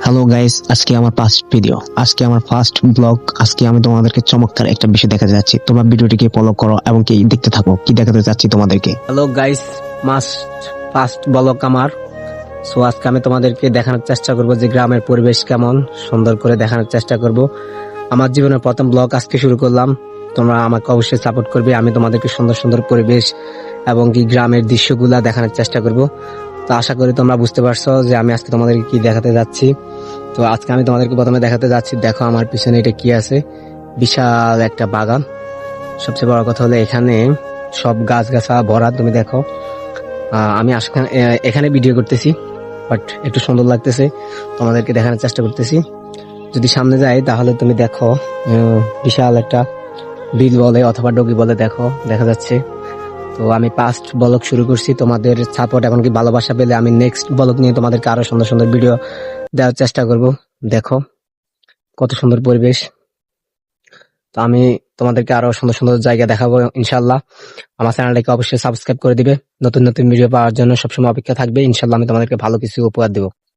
Hello guys, আজকে আমার first video, আজকে আমার ফার্স্ট ব্লগ। আজকে আমি তোমাদেরকে চমৎকার একটা বিষয় দেখাতে যাচ্ছি। তোমরা ভিডিওটিকে ফলো করো এবং কি দেখতে থাকো কি দেখাতে যাচ্ছি তোমাদেরকে। হ্যালো গাইস, ফার্স্ট ব্লগ আমার। সো আজকে আমি তোমাদেরকে দেখানোর চেষ্টা করব যে গ্রামের পরিবেশ কেমন, সুন্দর করে দেখানোর চেষ্টা করব। আমার জীবনের প্রথম ব্লগ আজকে শুরু করলাম। তোমরা আমাকে অবশ্যই সাপোর্ট করবে। আমি তোমাদেরকে সুন্দর সুন্দর পরিবেশ এবং কি গ্রামের দৃশ্যগুলা দেখানোর চেষ্টা করব। তো আশা করি তোমরা বুঝতে পারছো যে আমি আজকে তোমাদেরকে কি দেখাতে যাচ্ছি। তো আজকে আমি তোমাদেরকে প্রথমে দেখাতে যাচ্ছি, দেখো আমার পিছনে এটা কি আছে। বিশাল একটা বাগান। সবচেয়ে বড় কথা হলো এখানে সব গাছগাছালা ভরা। তুমি দেখো, আমি এখানে ভিডিও করতেছি, বাট একটু সুন্দর লাগতেছে, তোমাদেরকে দেখানোর চেষ্টা করতেছি। যদি সামনে যাই তাহলে তুমি দেখো বিশাল একটা বিল বলে অথবা ডগি বলে দেখো দেখা যাচ্ছে। তো আমি ফার্স্ট ব্লগ শুরু করছি, তোমাদের সাপোর্ট এমনকি ভালোবাসা পেলে আমি নেক্সট ব্লগ নিয়ে তোমাদেরকে আরো সুন্দর সুন্দর ভিডিও দেওয়ার চেষ্টা করব। দেখো কত সুন্দর পরিবেশ। তো আমি তোমাদেরকে আরো সুন্দর সুন্দর জায়গা দেখাবো ইনশাল্লাহ। আমার চ্যানেলটাকে অবশ্যই সাবস্ক্রাইব করে দিবে। নতুন নতুন ভিডিও পাওয়ার জন্য সবসময় অপেক্ষা থাকবে। ইনশাল্লাহ আমি তোমাদেরকে ভালো কিছু উপহার দেবো।